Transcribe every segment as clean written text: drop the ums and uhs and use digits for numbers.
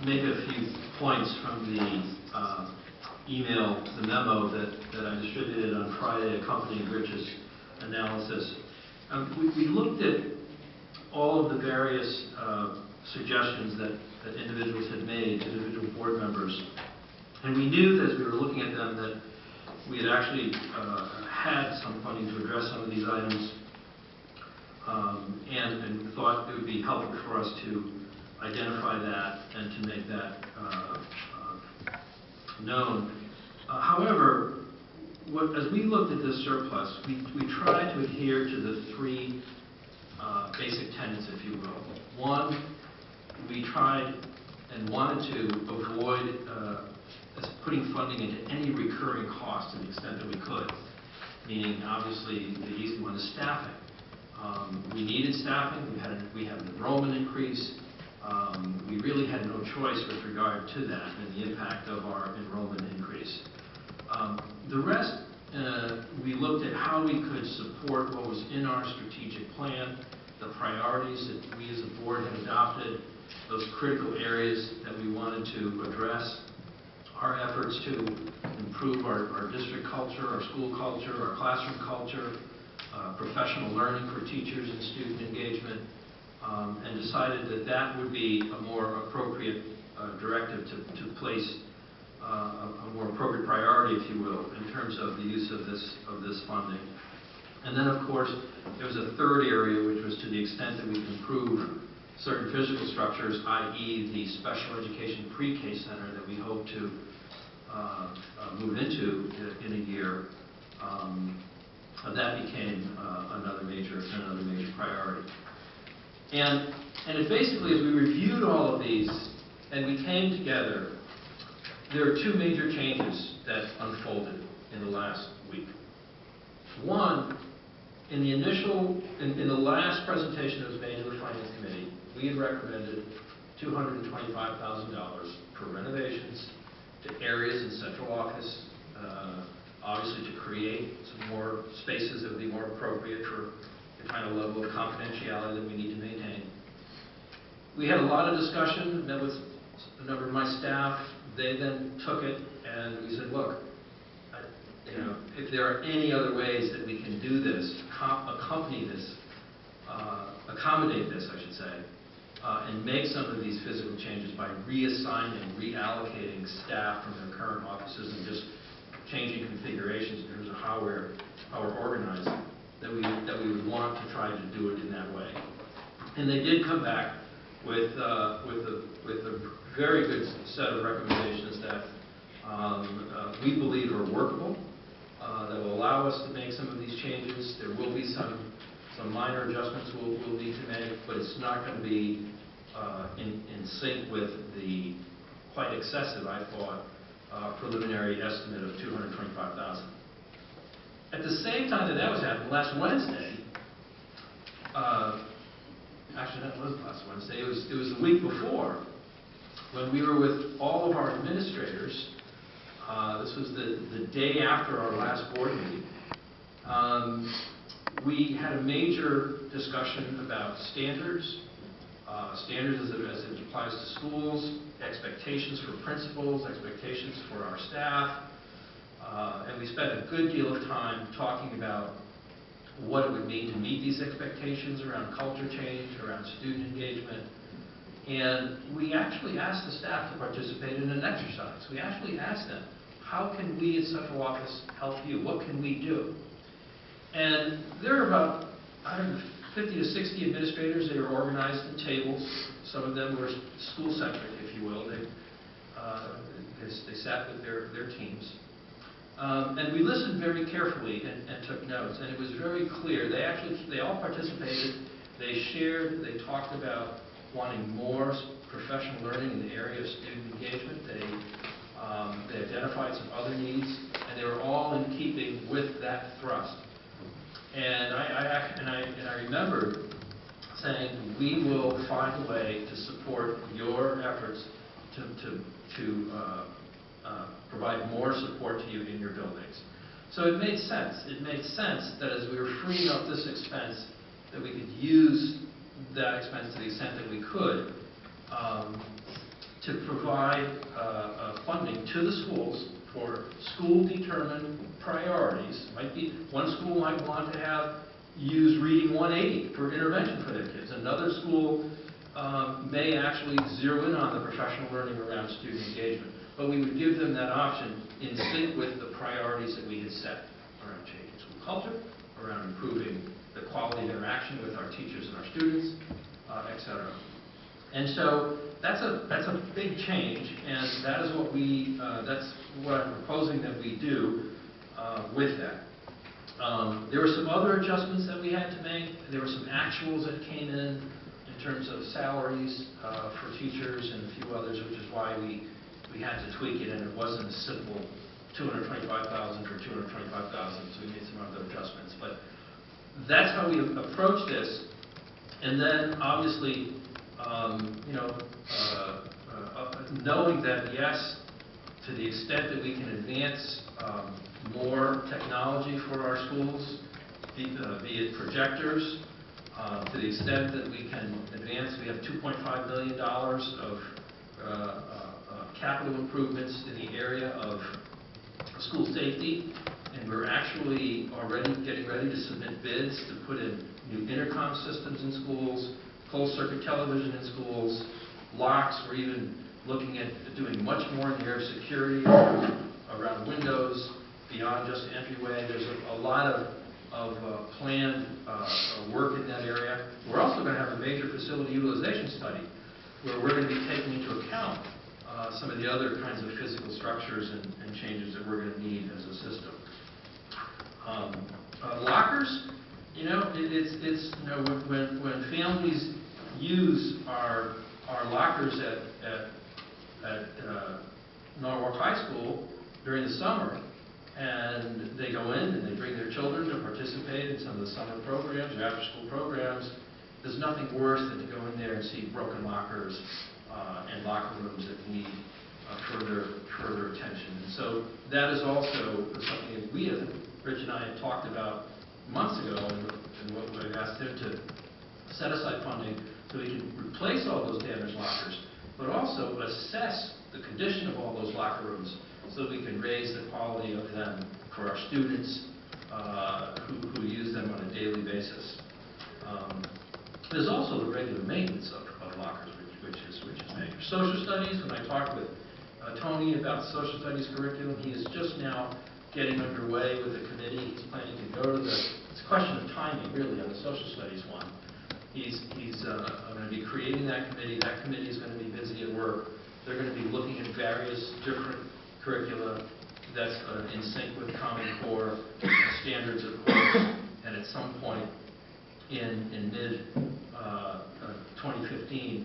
make a few points from the email, the memo that I distributed on Friday accompanying Rich's analysis. We looked at all of the various suggestions that individuals had made, individual board members, and we knew that as we were looking at them that we had actually had some funding to address some of these items, and thought it would be helpful for us to identify that and to make that known. However, as we looked at this surplus, we tried to adhere to the three basic tenets, if you will. One, we tried and wanted to avoid putting funding into any recurring costs to the extent that we could, meaning obviously the easy one is staffing. We needed staffing, we had an enrollment increase. We really had no choice with regard to that and the impact of our enrollment increase. The rest, we looked at how we could support what was in our strategic plan, the priorities that we as a board had adopted, those critical areas that we wanted to address, our efforts to improve our district culture, our school culture, our classroom culture, professional learning for teachers and student engagement, and decided that that would be a more appropriate directive to place a more appropriate priority, if you will, in terms of the use of this funding. And then, of course, there was a third area, which was to the extent that we can improve certain physical structures, i.e. the special education pre-K center that we hope to move into in a year. That became another major priority. And it basically, as we reviewed all of these and we came together, there are two major changes that unfolded in the last week. One, in the last presentation that was made to the Finance Committee, we had recommended $225,000 for renovations to areas in central office, obviously to create some more spaces that would be more appropriate for the kind of level of confidentiality that we need to maintain. We had a lot of discussion, met with a number of my staff. They then took it and we said, look, if there are any other ways that we can do this, accompany this, accommodate this, I should say, and make some of these physical changes by reassigning, reallocating staff from their current offices and just changing configurations in terms of how we're organized, that we would want to try to do it in that way. And they did come back with a very good set of recommendations that we believe are workable, that will allow us to make some of these changes. There will be some minor adjustments we'll need to make, but it's not going to be in sync with the quite excessive, I thought, preliminary estimate of $225,000. At the same time that was happening, last Wednesday, actually that wasn't last Wednesday, it was the week before, when we were with all of our administrators. This was the day after our last board meeting. We had a major discussion about standards as it applies to schools, expectations for principals, expectations for our staff, and we spent a good deal of time talking about what it would mean to meet these expectations around culture change, around student engagement. And we actually asked the staff to participate in an exercise. We actually asked them, how can we at central office help you? What can we do? And there are about 50 to 60 administrators. They were organized in tables. Some of them were school-centric, if you will. They sat with their teams. And we listened very carefully and took notes. And it was very clear. They all participated. They shared. They talked about wanting more professional learning in the area of student engagement. They identified some other needs, and they were all in keeping with that thrust. And I remember saying, we will find a way to support your efforts to provide more support to you in your buildings. So it made sense. It made sense that as we were freeing up this expense, that we could use that expense to the extent that we could to provide funding to the schools for school-determined priorities. Might be, one school might want to have use Reading 180 for intervention for their kids. Another school may actually zero in on the professional learning around student engagement. But we would give them that option in sync with the priorities that we had set around changing school culture, around improving the quality of interaction with our teachers and our students, et cetera. And so that's a big change, and that is what that's what I'm proposing that we do with that. There were some other adjustments that we had to make. There were some actuals that came in terms of salaries for teachers and a few others, which is why we had to tweak it, and it wasn't a simple $225,000 for $225,000, so we made some other adjustments. But that's how we approach this. And then, obviously, knowing that, yes, to the extent that we can advance more technology for our schools, be it projectors, to the extent that we can advance, we have $2.5 million of capital improvements in the area of school safety, and we're actually already getting ready to submit bids to put in new intercom systems in schools, closed-circuit television in schools, locks. We're even looking at doing much more in the area of security around windows, beyond just entryway. There's a lot of planned work in that area. We're also going to have a major facility utilization study where we're going to be taking into account some of the other kinds of physical structures and changes that we're going to need as a system. Lockers, when families use our lockers at Norwalk High School during the summer, and they go in and they bring their children to participate in some of the summer programs or after-school programs, there's nothing worse than to go in there and see broken lockers and locker rooms that need further attention. And so that is also something that we, as Rich and I had talked about months ago, and what we've asked him to set aside funding so we can replace all those damaged lockers, but also assess the condition of all those locker rooms so we can raise the quality of them for our students who use them on a daily basis. There's also the regular maintenance of lockers, which is major. Social studies, when I talked with Tony about the social studies curriculum, he is just now getting underway with the committee. He's planning to go to it's a question of timing, really, on the social studies one. He's going to be creating that committee. That committee is going to be busy at work. They're going to be looking at various different curricula that's in sync with Common Core standards, of course, and at some point in mid-2015,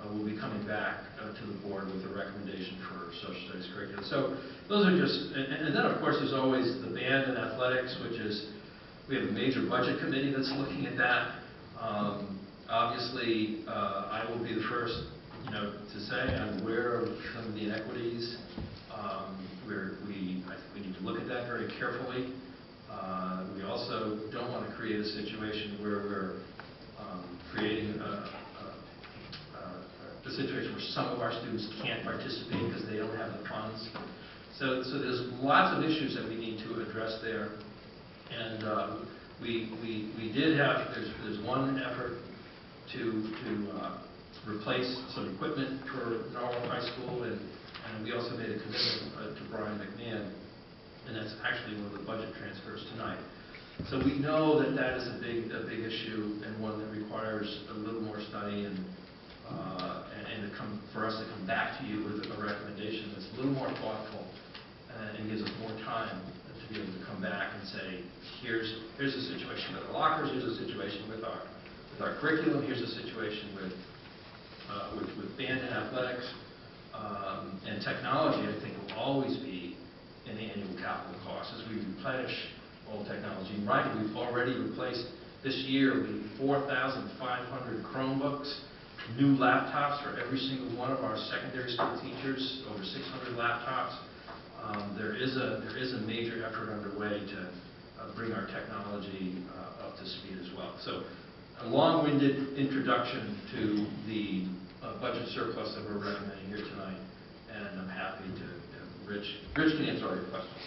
we'll be coming back to the board with a recommendation for social studies curriculum. So those are just, and then of course there's always the band and athletics, which is, we have a major budget committee that's looking at that. Obviously, I will be the first, to say I'm aware of some of the inequities. I think we need to look at that very carefully. We also don't want to create a situation where we're creating a situation where some of our students can't participate because they don't have the funds. So there's lots of issues that we need to address there. And we did have, there's one effort to replace some equipment for Norwalk High School, and we also made a commitment to Brian McMahon, and that's actually one of the budget transfers tonight. So we know that that is a big issue, and one that requires a little more study and for us to come back to you with a recommendation that's a little more thoughtful and gives us more time to be able to come back and say, here's the situation with our lockers, here's the situation with our curriculum, here's the situation with band and athletics, and technology. I think will always be an annual capital cost as we replenish old technology. Right, we've already replaced this year 4,500 Chromebooks, new laptops for every single one of our secondary school teachers, over 600 laptops. There is a major effort underway to bring our technology up to speed as well. So a long-winded introduction to the budget surplus that we're recommending here tonight, and I'm happy to, Rich can answer all your questions.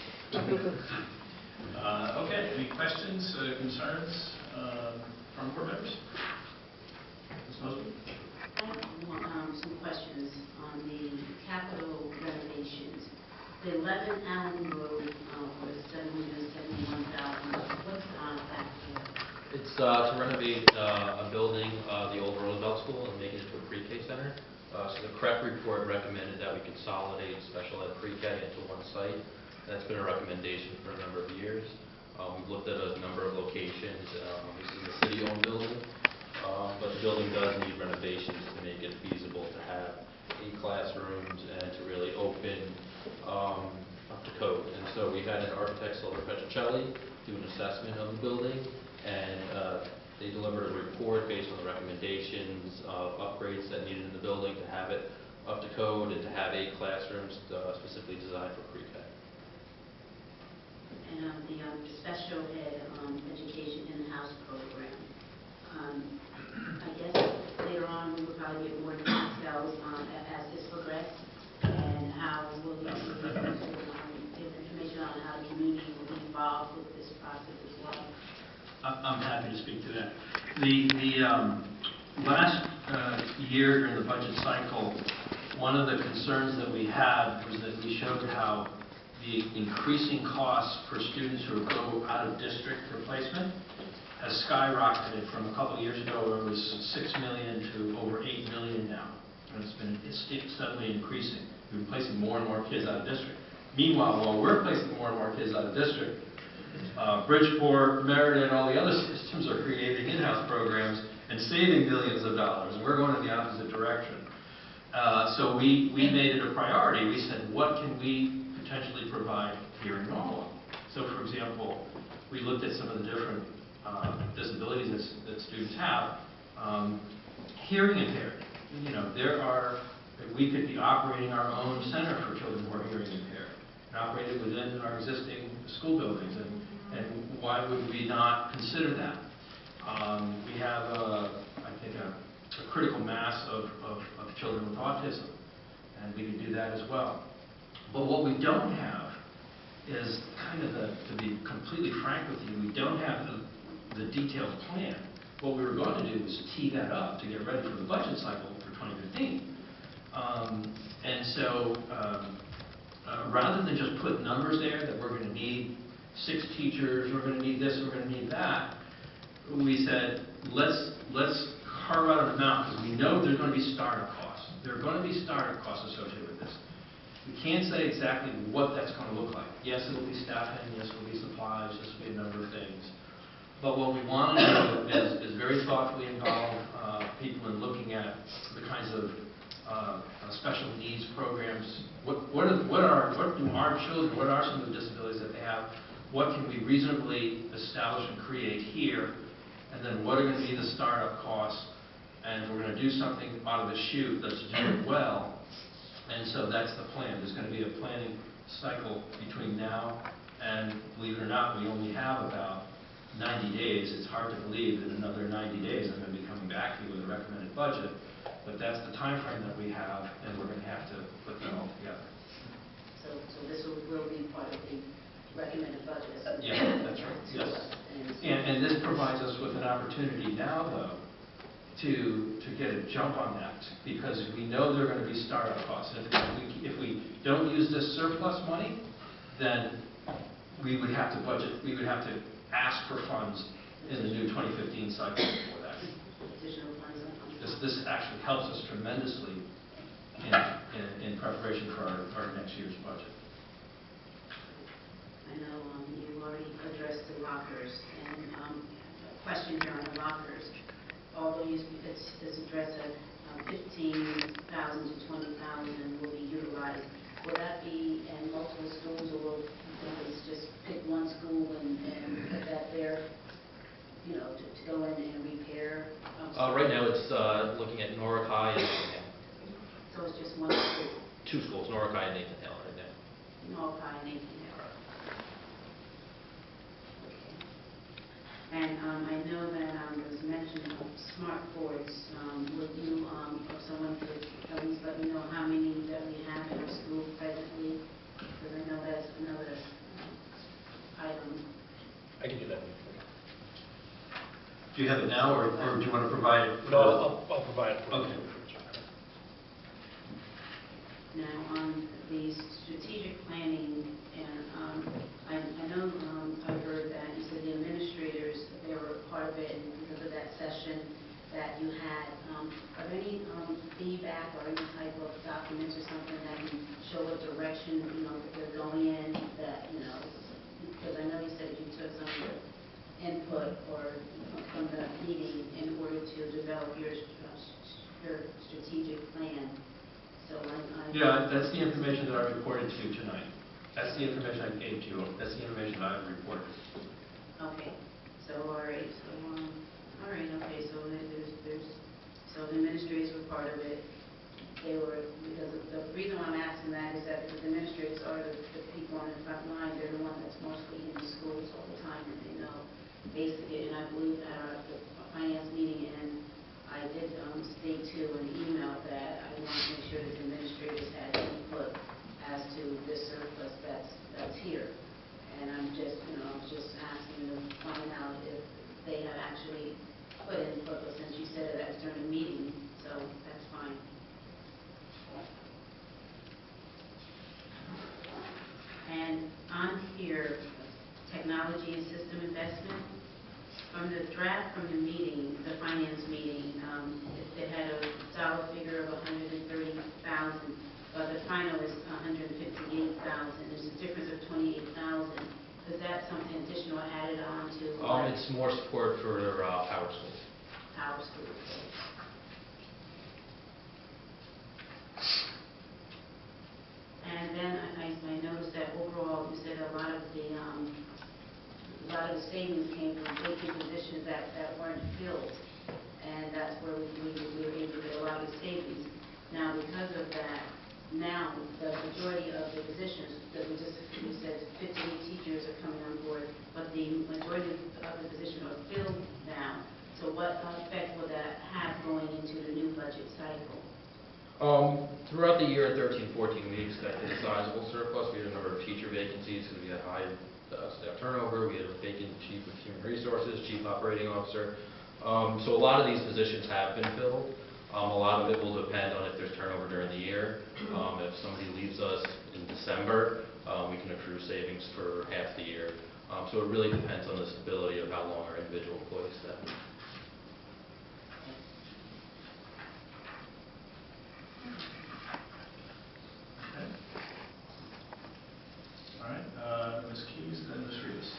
Okay, any questions, concerns from board members? Ms. Mosby? I have some questions on the capital renovations. The 11 Allen Road was $771,000. What's that for? It's to renovate a building, the old Roosevelt School, and make it into a pre-K center. So the CREP report recommended that we consolidate special ed pre-K into one site. That's been a recommendation for a number of years. We've looked at a number of locations. This is a city-owned building, but the building does need renovations to make it feasible to have 8 classrooms and to really open up to code. And so we had an architect, Silver Petricelli, do an assessment of the building, and they delivered a report based on the recommendations of upgrades that needed in the building to have it up to code and to have 8 classrooms specifically designed for pre-K. And the special ed education in-house program. I guess later on we will probably get more details as this progresses, and how will we give information on how the community will be involved with this process as well. I'm happy to speak to that. The last year during the budget cycle, one of the concerns that we had was that we showed how the increasing costs for students who go out of district for placement has skyrocketed from a couple of years ago where it was $6 million to over $8 million now. And it's steadily increasing. We're placing more and more kids out of district. Meanwhile, while we're placing more and more kids out of district, Bridgeport, Meriden, and all the other systems are creating in-house programs and saving millions of dollars. And we're going in the opposite direction. So we made it a priority. We said, what can we potentially provide here in Norwalk? So, for example, we looked at some of the different disabilities that students have. Hearing impaired. You know, we could be operating our own center for children who are hearing impaired, and operate it within our existing school buildings. And why would we not consider that? We have, I think, a critical mass of children with autism, and we could do that as well. But what we don't have is kind of to be completely frank with you, we don't have the detailed plan. What we were going to do was tee that up to get ready for the budget cycle for 2015. And so rather than just put numbers there that we're going to need 6 teachers, we're going to need this, we're going to need that, we said, let's carve out an amount, because we know there's going to be startup costs. There are going to be startup costs associated with this. We can't say exactly what that's going to look like. Yes, it will be staffing, yes, it will be supplies, yes, it will be a number of things. But what we want to do is very thoughtfully involve people in looking at the kinds of special needs programs. What do our children, what are some of the disabilities that they have? What can we reasonably establish and create here? And then what are going to be the startup costs? And if we're going to do something out of the chute, let's do it well. And so that's the plan. There's going to be a planning cycle between now and, believe it or not, we only have about 90 days. It's hard to believe that in another 90 days I'm going to be coming back to you with a recommended budget. But that's the time frame that we have, and we're going to have to put that all together. So this will be part of the recommended budget. Yeah, that's right. Yes. And this provides us with an opportunity now, though, to get a jump on that, because we know there are going to be startup costs. And if we don't use this surplus money, then we would have to budget, we would have to ask for funds in the new 2015 cycle for that. Additional funds. This actually helps us tremendously in preparation for our next year's budget. I know you already addressed the lockers, and a question here on the lockers. Although it's addressed at 15,000 to 20,000 will be utilized, will that be in multiple schools, or will it's just pick one school and put that there, you know, to go in and repair? Right now it's looking at Norwalk High and Nathan Hale. So it's just one school? 2 schools, Norwalk High and Nathan Hale right now. Norwalk High and Nathan Hale. And I know that there was mention of smart boards. Would you, or someone could at least let me know how many that we have in our school presently? Because I know that's another item. I can do that. Do you have it now, or do you want to provide it? For No, I'll provide it for you. Okay. Now, on the strategic planning, and I know I heard that you said the administrators, they were part of it, and because of that session that you had, are there any feedback or any type of documents or something that can show what direction, that they're going in, that, because I know you said you took some of your input or from the meeting in order to develop your strategic plan. So Yeah, that's the information that I reported to you tonight. That's the information I gave to you. That's the information I reported. Okay. So all right. Okay. So so the administrators were part of it. They were, because the reason why I'm asking that is that the administrators are the people on the front line. They're the one that's mostly in the schools all the time, and they know basically. And I believe at the finance meeting, and I did state too in the email that I want to make sure that the administrators had input as to this surplus that's here. And I'm just, I was just asking to find out if they have actually put input, but since you said that was during the meeting, so that's fine. And on here, technology and system investment. From the draft from the meeting, the finance meeting, it had a dollar figure of $130,000, but the final is $158,000. There's a difference of $28,000. Is that something additional added on to? It's more support for power schools. Power schools. And then I noticed that overall, you said a lot of the savings came from vacant positions that weren't filled, and that's where we were able to get a lot of the savings. Now, because of that, now the majority of the positions that you said 58 teachers are coming on board, but the majority of the positions are filled now. So what effect will that have going into the new budget cycle? Throughout the year 13-14, we expected a sizable surplus. We had a number of teacher vacancies because we had high staff turnover. We had a vacant chief of human resources, chief operating officer. So a lot of these positions have been filled. A lot of it will depend on if there's turnover during the year. If somebody leaves us in December, we can accrue savings for half the year. So it really depends on the stability of how long our individual employees stay. All right, Ms. Keys, then Ms. Rivas.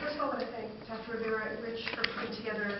First of all, I want to thank Dr. Rivera and Rich for putting together